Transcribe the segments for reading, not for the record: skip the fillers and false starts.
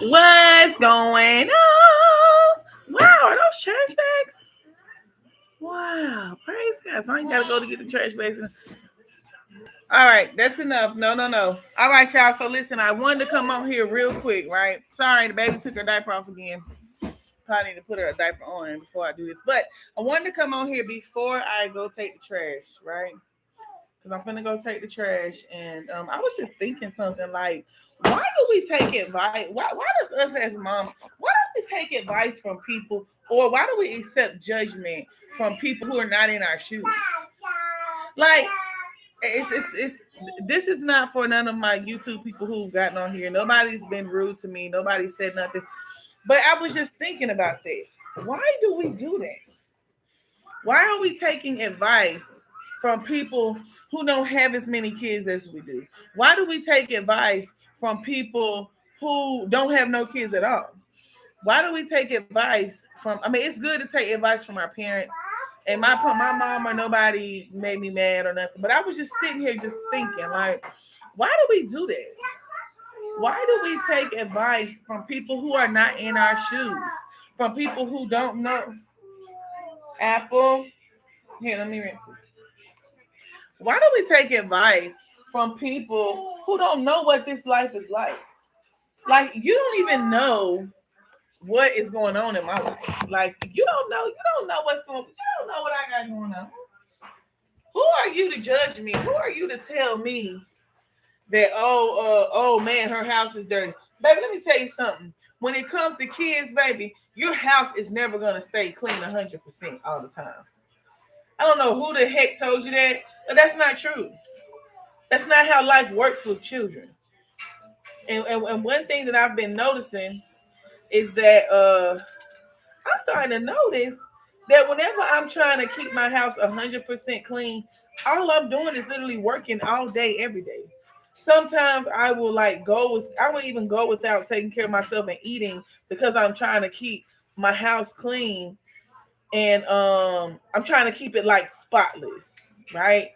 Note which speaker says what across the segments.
Speaker 1: What's going on? Wow, are those trash bags? Wow, praise God. So I ain't gotta go to get the trash bags. All right, that's enough. No, no, no. All right, y'all. So listen, I wanted to come on here real quick, right? Sorry, the baby took her diaper off again. Probably need to put her a diaper on before I do this. But I wanted to come on here before I go take the trash, right? Because I'm gonna go take the trash. And I was just thinking something like, why do we take advice? Why does us as moms, why don't we take advice from people, or why do we accept judgment from people who are not in our shoes? Like, it's this is not for none of my YouTube people who've gotten on here. Nobody's been rude to me. Nobody said nothing. But I was just thinking about that. Why do we do that? Why are we taking advice from people who don't have as many kids as we do? Why do we take advice from people who don't have no kids at all? Why do we take advice from? I mean, it's good to take advice from our parents. And my mom or nobody made me mad or nothing. But I was just sitting here just thinking, like, why do we do that? Why do we take advice from people who are not in our shoes? From people who don't know? Apple. Here, let me rinse it. Why do we take advice from people who don't know what this life is like? Like, you don't even know what is going on in my life. Like, you don't know what's going on. You don't know what I got going on. Who are you to judge me? Who are you to tell me that oh man, her house is dirty? Baby, let me tell you something. When it comes to kids, baby, your house is never gonna stay clean 100% all the time. I don't know who the heck told you that, but that's not true. That's not how life works with children. And one thing that I've been noticing is that I'm starting to notice that whenever I'm trying to keep my house 100% clean, all I'm doing is literally working all day, every day. Sometimes I will I will even go without taking care of myself and eating because I'm trying to keep my house clean and I'm trying to keep it like spotless, right?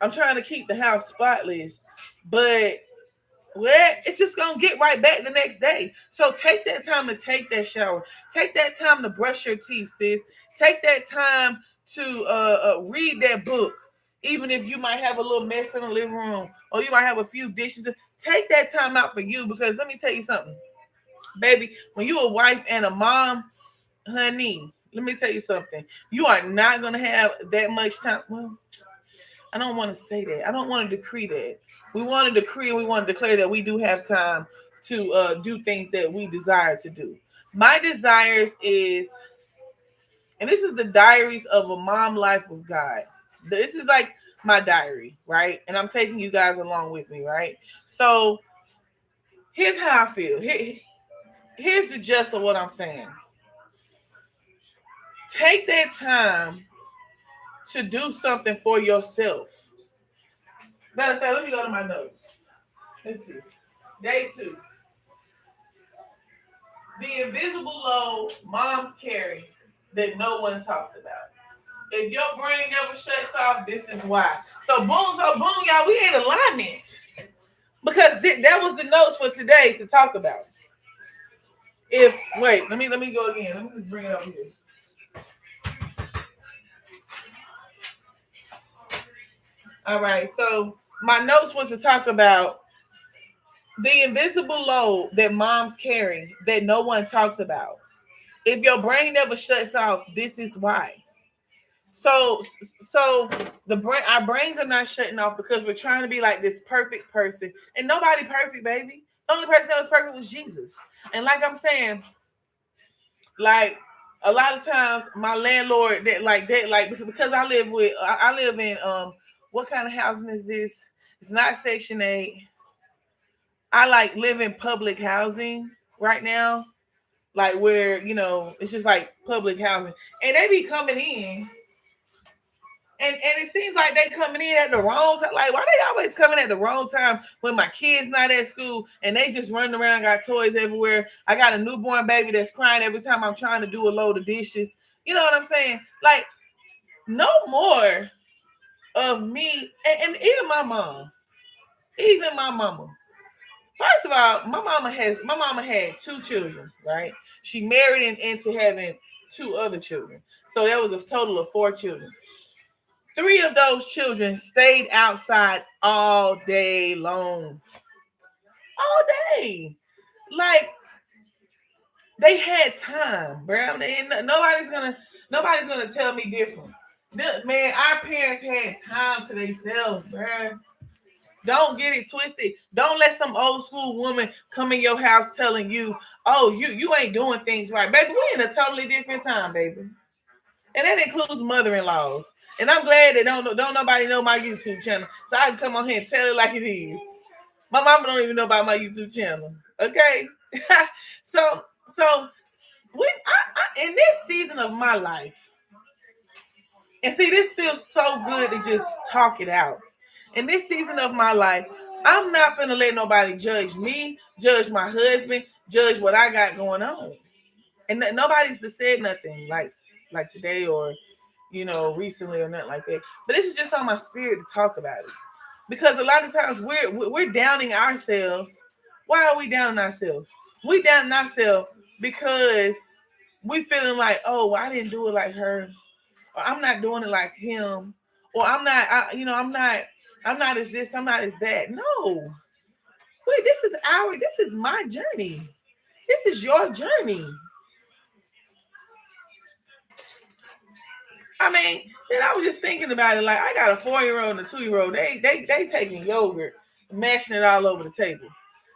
Speaker 1: I'm trying to keep the house spotless, but well, it's just gonna get right back the next day. So take that time to take that shower. Take that time to brush your teeth, sis. Take that time to read that book, even if you might have a little mess in the living room or you might have a few dishes. Take that time out for you because let me tell you something, baby. When you're a wife and a mom, honey, let me tell you something. You are not gonna have that much time. Well, I don't want to say that. I don't want to decree that. We want to decree and we want to declare that we do have time to do things that we desire to do. My desires is, and this is the diaries of a mom life with God. This is like my diary, right? And I'm taking you guys along with me, right? So here's how I feel. Here's the gist of what I'm saying. Take that time to do something for yourself. Matter of fact, let me go to my notes. Let's see. Day 2. The invisible load moms carry that no one talks about. If your brain never shuts off, this is why. So boom, y'all, we in alignment because that was the notes for today to talk about. If wait, let me go again. Let me just bring it up here. All right, so my notes was to talk about the invisible load that moms carry that no one talks about. If your brain never shuts off, this is why. So so our brains are not shutting off because we're trying to be like this perfect person. And nobody perfect, baby. The only person that was perfect was Jesus. And like I'm saying, like a lot of times my landlord like because I live in what kind of housing is this? It's not section 8. I like live in public housing right now. Like where, it's just like public housing. And they be coming in. And it seems like they coming in at the wrong time. Like, why they always coming at the wrong time when my kids not at school and they just running around, got toys everywhere. I got a newborn baby that's crying every time I'm trying to do a load of dishes. You know what I'm saying? Like, no more of me and even my mom, even my mama. First of all, my mama had 2 children, right? She married into having 2 other children. So that was a total of 4 children. 3 of those children stayed outside all day long. All day. Like they had time, bro. Nobody's gonna tell me different. Man, our parents had time to themselves, bro. Don't get it twisted. Don't let some old school woman come in your house telling you, "Oh, you ain't doing things right, baby." We're in a totally different time, baby, and that includes mother-in-laws. And I'm glad that don't nobody know my YouTube channel, so I can come on here and tell it like it is. My mama don't even know about my YouTube channel. Okay, so when in this season of my life, and see, this feels so good to just talk it out. In this season of my life, I'm not gonna let nobody judge me, judge my husband, judge what I got going on. And nobody's said nothing like today or recently or nothing like that. But this is just on my spirit to talk about it. Because a lot of times we're downing ourselves. Why are we downing ourselves? We downing ourselves because we feeling like, oh, well, I didn't do it like her, or I'm not doing it like him, or I'm not as this, I'm not as that. No, wait, this is my journey. This is your journey. I mean, then I was just thinking about it. Like I got a 4-year-old and a 2-year-old. They taking yogurt, mashing it all over the table.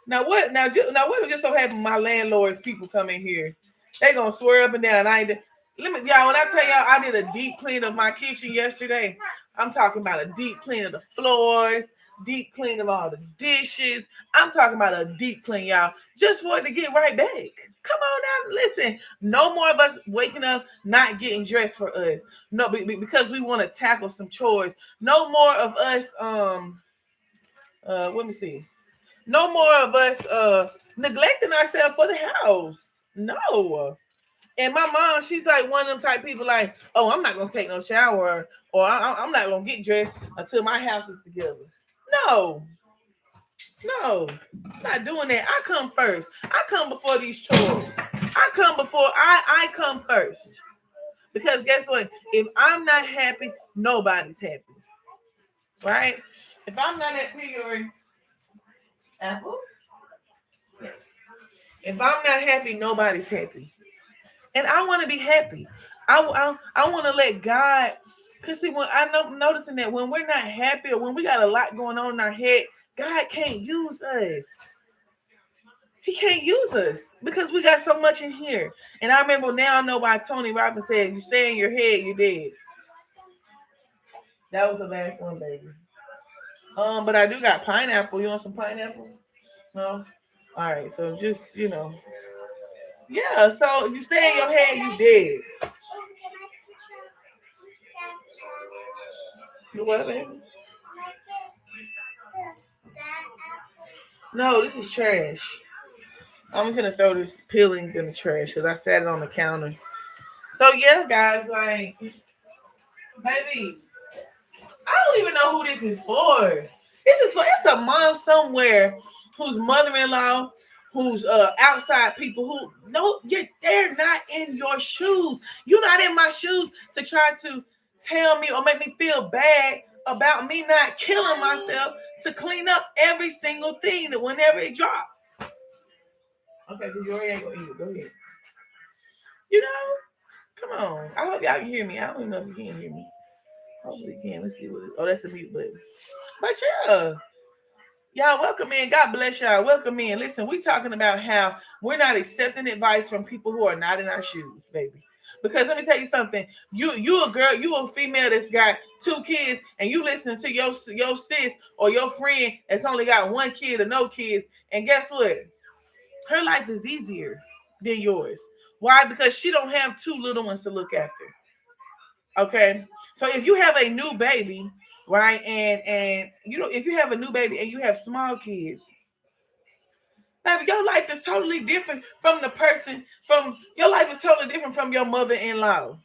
Speaker 1: Now what? Now what just so happened? My landlord's people come in here. They gonna swear up and down. Let me, y'all. When I tell y'all, I did a deep clean of my kitchen yesterday. I'm talking about a deep clean of the floors, deep clean of all the dishes. I'm talking about a deep clean, y'all, just for it to get right back. Come on now, listen. No more of us waking up not getting dressed for us. No, because we want to tackle some chores. No more of us. Let me see. No more of us neglecting ourselves for the house. No. And my mom, she's like one of them type people like, oh, I'm not going to take no shower or I'm not going to get dressed until my house is together. No, I'm not doing that. I come first. I come before these chores. I come first. Because guess what? If I'm not happy, nobody's happy. Right? If I'm not happy, or Apple? Yes. If I'm not happy, nobody's happy. And I want to be happy. I want to let God, because see, when I'm noticing that when we're not happy or when we got a lot going on in our head, God can't use us. He can't use us because we got so much in here. And I remember now I know why Tony Robbins said, you stay in your head, you're dead. That was the last one, baby. But I do got pineapple. You want some pineapple? No? All right, so just, yeah, so if you stay in your head, you dead. You what, baby? No, this is trash. I'm gonna throw this peelings in the trash because I sat it on the counter. So yeah, guys, like, baby, I don't even know who this is for. It's a mom somewhere whose mother-in-law, who's outside people who no, they're not in your shoes. You're not in my shoes to try to tell me or make me feel bad about me not killing myself to clean up every single thing that whenever it drops. Okay, because you already ain't gonna eat it. Go ahead. You know, come on. I hope y'all can hear me. I don't even know if you can hear me. Hopefully you can. Let's see what it is. Oh, that's a mute button. But yeah. Y'all welcome in. God bless y'all. Welcome in. Listen, we talking about how we're not accepting advice from people who are not in our shoes, baby. Because let me tell you something. You a girl, you a female that's got 2 kids, and you listening to your sis or your friend that's only got 1 kid or no kids. And guess what? Her life is easier than yours. Why? Because she don't have 2 little ones to look after. Okay. So if you have a new baby, right, and if you have a new baby and you have small kids, baby, your life is totally different from your life is totally different from your mother-in-law.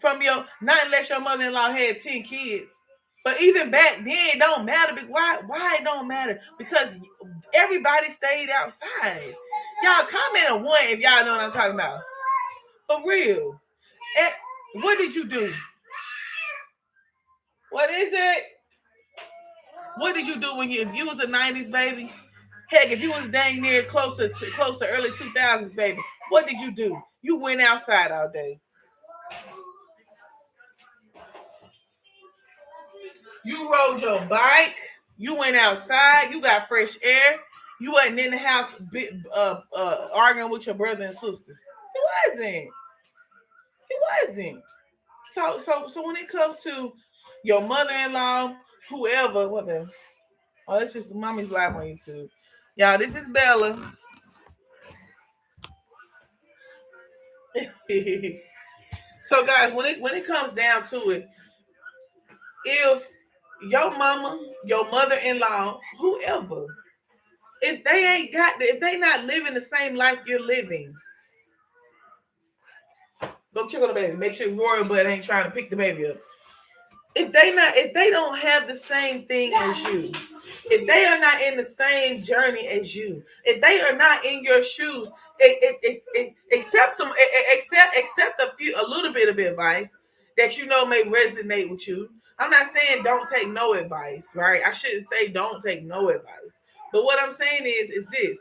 Speaker 1: Not unless your mother-in-law had 10 kids. But even back then, it don't matter. Why it don't matter? Because everybody stayed outside. Y'all comment on one if y'all know what I'm talking about. For real. What did you do? What is it? What did you do if you was a 90s baby? Heck, if you was dang near close to early 2000s baby, what did you do? You went outside all day. You rode your bike. You went outside. You got fresh air. You wasn't in the house arguing with your brother and sisters. It wasn't. It wasn't. So when it comes to your mother-in-law, whoever, whatever. Oh, that's just mommy's live on YouTube. Y'all, this is Bella. So guys, when it comes down to it, if your mama, your mother-in-law, whoever, if they not living the same life you're living, go check on the baby. Make sure Royal Bud ain't trying to pick the baby up. If they don't have the same thing as you, if they are not in the same journey as you, if they are not in your shoes, accept a little bit of advice that you know may resonate with you. I'm not saying don't take no advice, right? I shouldn't say don't take no advice. But what I'm saying is this.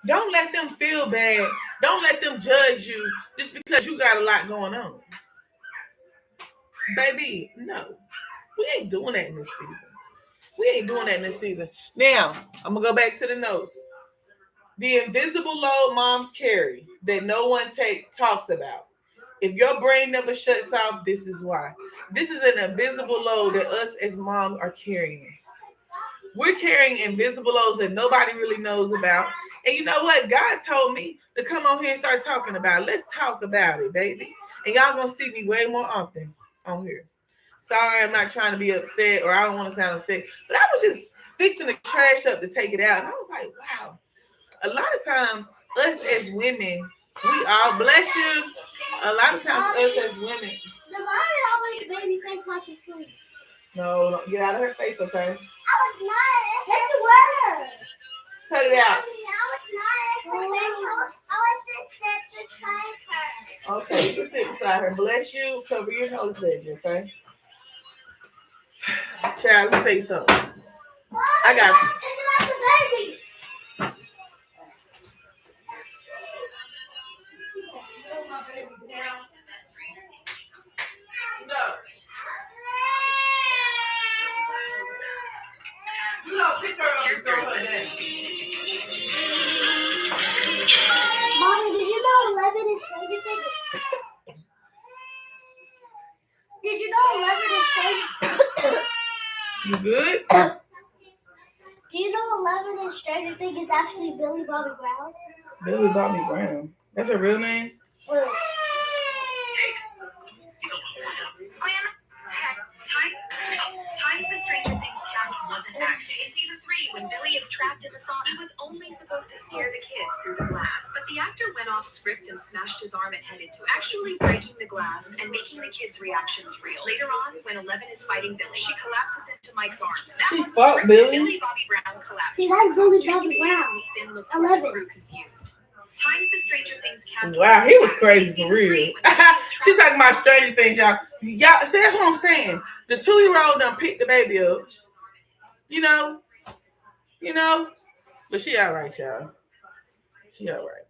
Speaker 1: Don't let them feel bad. Don't let them judge you just because you got a lot going on. Baby, no. We ain't doing that in this season. We ain't doing that in this season. Now, I'm going to go back to the notes. The invisible load moms carry that no one talks about. If your brain never shuts off, this is why. This is an invisible load that us as moms are carrying. We're carrying invisible loads that nobody really knows about. And you know what? God told me to come on here and start talking about it. Let's talk about it, baby. And y'all going to see me way more often on here. Sorry, I'm not trying to be upset or I don't want to sound upset. But I was just fixing the trash up to take it out. And I was like, wow. A lot of times, us as women, we all bless you. A lot of times, us as women. The mommy always made me face my sleep. No, get out of her face, okay? I was not. That's the word. Cut it out. I was just beside her. Okay, you can sit beside her. Bless you. Cover your nose, baby, okay? Child, let me tell you something. I got you. Mommy, did you know 11 is Stranger Things? Did you know 11 is Stranger? You good? Do you know 11 is Stranger Things is actually Billy Bobby Brown? Billy Bobby Brown. That's her real name?
Speaker 2: Times the Stranger Things cast wasn't acting. In season 3, when Billy is trapped in the sauna, he was only supposed to scare the kids through the glass. But the actor went off script and smashed his arm and head into it, actually breaking the glass and making the kids' reactions real. Later on, when 11 is fighting Billy, she collapses into Mike's arms.
Speaker 1: She fought Billy?
Speaker 2: Billy Bobby Brown collapsed.
Speaker 3: See, that's Billy Bobby Brown. 11.
Speaker 2: Confused. Times the Stranger Things cast.
Speaker 1: Wow, he was crazy for real. She's talking about Stranger Things, y'all. Y'all, see, that's what I'm saying. The 2-year-old done picked the baby up. You know, but she all right, y'all. She all right.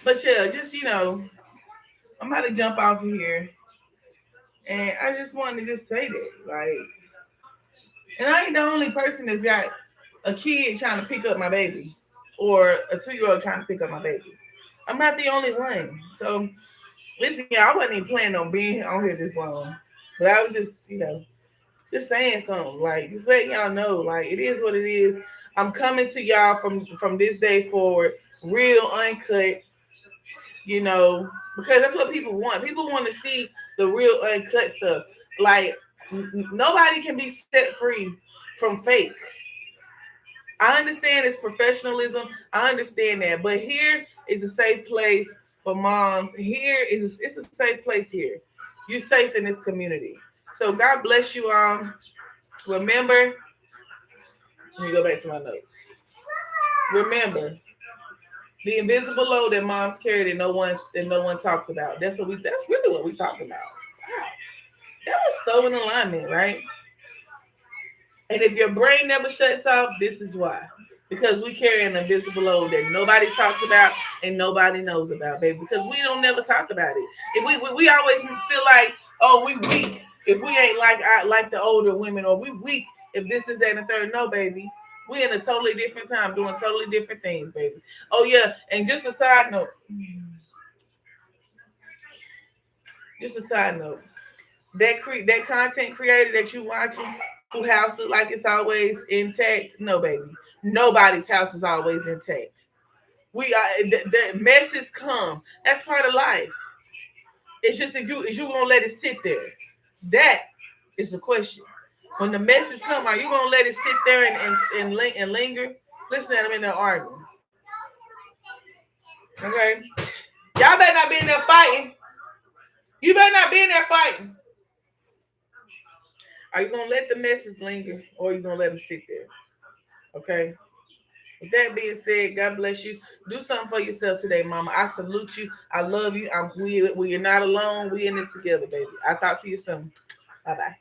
Speaker 1: But yeah, just I'm about to jump off of here, and I just wanted to just say that, like, and I ain't the only person that's got a kid trying to pick up my baby, or a 2-year-old trying to pick up my baby. I'm not the only one. So, listen, y'all, I wasn't even planning on being on here this long, but I was just, just saying something, like, just letting y'all know, like, it is what it is. I'm coming to y'all from this day forward, real uncut, because that's what people want. People want to see the real uncut stuff. Like, nobody can be set free from fake. I understand it's professionalism. I understand that. But here is a safe place for moms. Here is it's a safe place here. You're safe in this community. So God bless you. Remember, let me go back to my notes. Remember the invisible load that moms carry that no one talks about. That's really what we talk about. Wow. That was so in alignment, right? And if your brain never shuts off, this is why. Because we carry an invisible load that nobody talks about and nobody knows about, baby. Because we don't never talk about it. And we always feel like, oh, we weak if we ain't like the older women, or we weak if this is that and the third. No, baby. We in a totally different time doing totally different things, baby. Oh yeah, and just a side note. That content creator that you watching, who house look like it's always intact. No, baby. Nobody's house is always intact. We are the messes come. That's part of life. It's just if you gonna let it sit there. That is the question. When the messes come, are you gonna let it sit there and linger? Listen at them in there arguing. Okay, y'all better not be in there fighting. You better not be in there fighting. Are you gonna let the messes linger, or are you gonna let them sit there? Okay. With that being said, God bless you. Do something for yourself today, Mama. I salute you. I love you. We are not alone. We in this together, baby. I'll talk to you soon. Bye-bye.